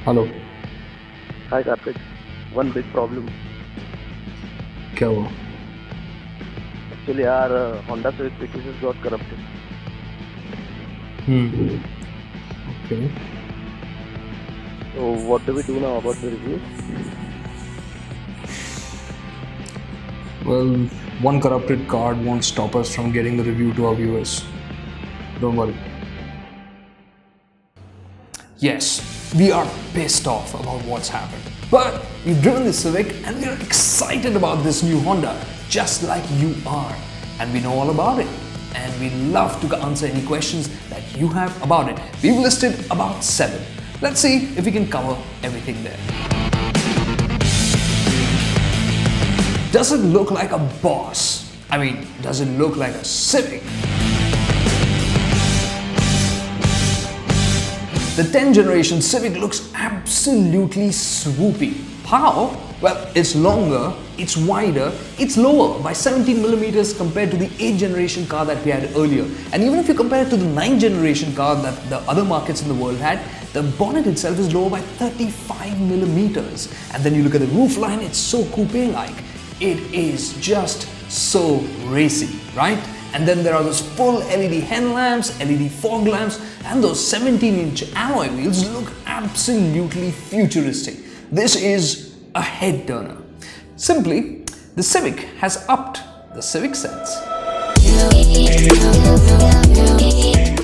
Hello. Hi Karthik, one big problem. क्या हुआ? Actually, our Honda Civic pieces got corrupted. Okay. So what do we do now about the review? Well, one corrupted card won't stop us from getting the review to our viewers. Don't worry. Yes, we are pissed off about what's happened. But we've driven the Civic and we're excited about this new Honda, just like you are. And we know all about it. And we love to answer any questions that you have about it. We've listed about 7. Let's see if we can cover everything there. Does it look like a boss? I mean, does it look like a Civic? The 10th generation Civic looks absolutely swoopy. How? Well, it's longer, it's wider, it's lower by 17 millimeters compared to the 8th generation car that we had earlier. And even if you compare it to the 9th generation car that the other markets in the world had, the bonnet itself is lower by 35 millimeters. And then you look at the roof line, it's so coupe-like. It is just so racy, right? And then there are those full LED headlamps, LED fog lamps, and those 17-inch alloy wheels look absolutely futuristic. This is a head turner. Simply, the Civic has upped the Civic sense.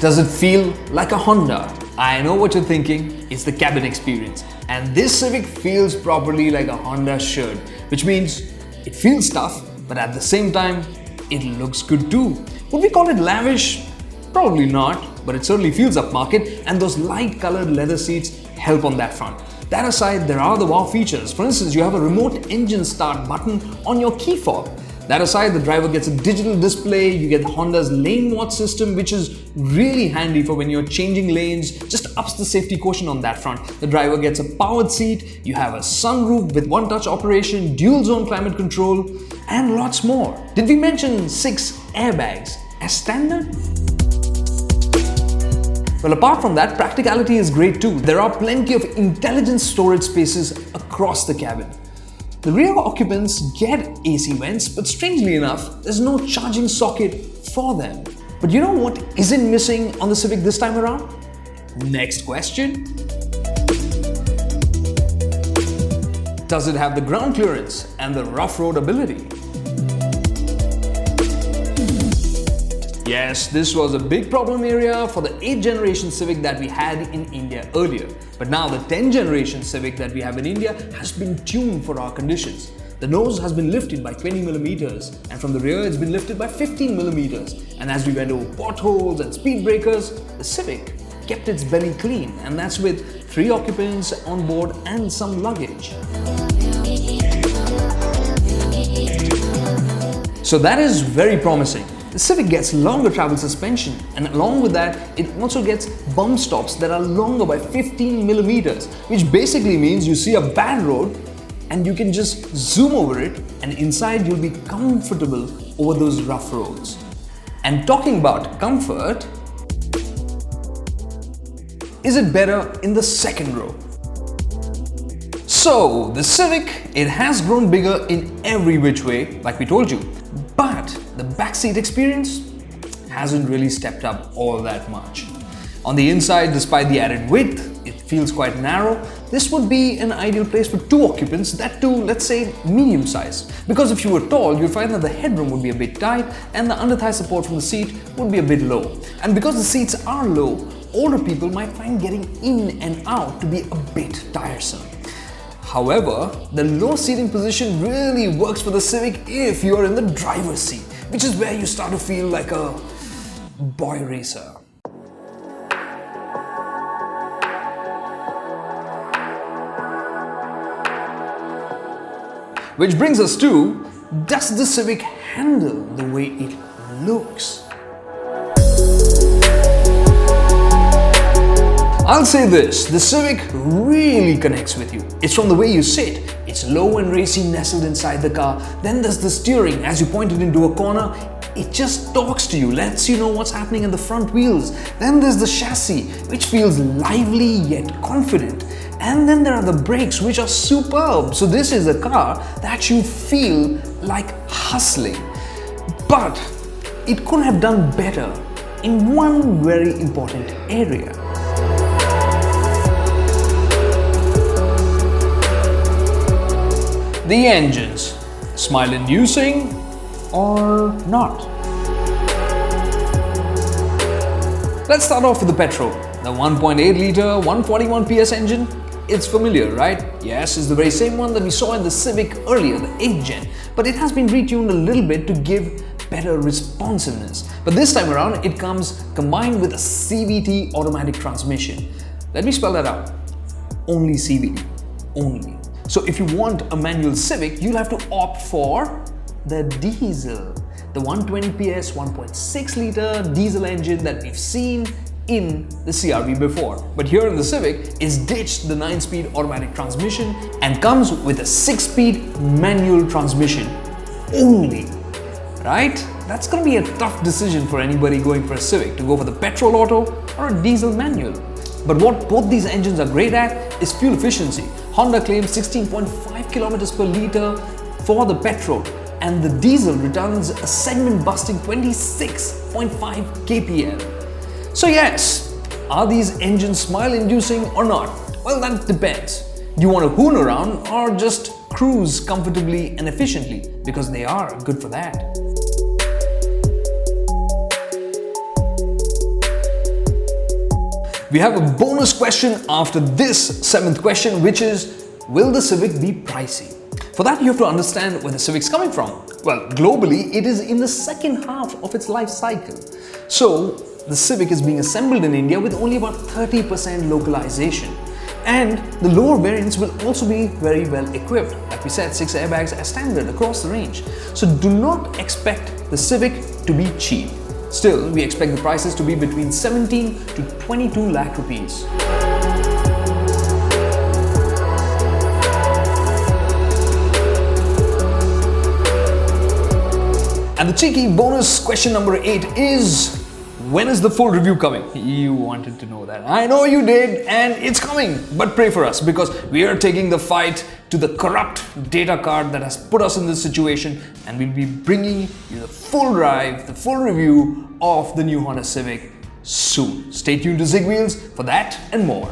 Does it feel like a Honda? I know what you're thinking, it's the cabin experience. And this Civic feels properly like a Honda should, which means it feels tough, but at the same time, it looks good too. Would we call it lavish? Probably not, but it certainly feels upmarket, and those light colored leather seats help on that front. That aside, there are the wow features. For instance, you have a remote engine start button on your key fob. That aside, the driver gets a digital display, you get Honda's lane watch system, which is really handy for when you're changing lanes, just ups the safety quotient on that front. The driver gets a powered seat, you have a sunroof with one-touch operation, dual-zone climate control, and lots more. Did we mention 6 airbags as standard? Well, apart from that, practicality is great too. There are plenty of intelligent storage spaces across the cabin. The rear occupants get AC vents, but strangely enough, there's no charging socket for them. But you know what isn't missing on the Civic this time around? Next question. Does it have the ground clearance and the rough road ability? Yes, this was a big problem area for the 8th generation Civic that we had in India earlier. But now the 10th generation Civic that we have in India has been tuned for our conditions. The nose has been lifted by 20 millimeters, and from the rear it's been lifted by 15 millimeters. And as we went over potholes and speed breakers, the Civic kept its belly clean, and that's with 3 occupants on board and some luggage. So that is very promising. The Civic gets longer travel suspension, and along with that, it also gets bump stops that are longer by 15 millimeters, which basically means you see a bad road and you can just zoom over it, and inside you'll be comfortable over those rough roads. And talking about comfort, is it better in the second row? So, the Civic, it has grown bigger in every which way, like we told you. But the backseat experience hasn't really stepped up all that much. On the inside, despite the added width, it feels quite narrow. This would be an ideal place for 2 occupants, that too, let's say, medium size. Because if you were tall, you'd find that the headroom would be a bit tight and the under-thigh support from the seat would be a bit low. And because the seats are low, older people might find getting in and out to be a bit tiresome. However, the low seating position really works for the Civic if you're in the driver's seat, which is where you start to feel like a boy racer. Which brings us to, does the Civic handle the way it looks? I'll say this, the Civic really connects with you. It's from the way you sit. It's low and racy nestled inside the car. Then there's the steering. As you point it into a corner, It just talks to you, lets you know what's happening in the front wheels. Then there's the chassis, which feels lively yet confident. And then there are the brakes, which are superb. So this is a car that you feel like hustling. But it could have done better in one very important area. The engines, smile-inducing or not? Let's start off with the petrol. The 1.8 litre 141 PS engine. It's familiar, right? Yes, it's the very same one that we saw in the Civic earlier, the 8th gen, but it has been retuned a little bit to give better responsiveness. But this time around, it comes combined with a CVT automatic transmission. Let me spell that out. Only CVT. Only. So if you want a manual Civic, you'll have to opt for the diesel. The 120 PS 1.6 litre diesel engine that we've seen in the CR-V before. But here in the Civic, it's ditched the 9-speed automatic transmission and comes with a 6-speed manual transmission only. Right? That's gonna be a tough decision for anybody going for a Civic, to go for the petrol auto or a diesel manual. But what both these engines are great at is fuel efficiency. Honda claims 16.5 kilometers per litre for the petrol, and the diesel returns a segment-busting 26.5 kpl. So yes, are these engines smile-inducing or not? Well, that depends. Do you want to hoon around or just cruise comfortably and efficiently? Because they are good for that. We have a bonus question after this 7th question, which is, will the Civic be pricey? For that, you have to understand where the Civic's coming from. Well, globally, it is in the second half of its life cycle. So, the Civic is being assembled in India with only about 30% localization. And the lower variants will also be very well equipped. Like we said, 6 airbags as standard across the range. So do not expect the Civic to be cheap. Still, we expect the prices to be between 17 to 22 lakh rupees. And the cheeky bonus question number 8 is, when is the full review coming? You wanted to know that. I know you did, and it's coming. But pray for us, because we are taking the fight to the corrupt data card that has put us in this situation, and we'll be bringing you the full drive, the full review of the new Honda Civic soon. Stay tuned to ZigWheels for that and more.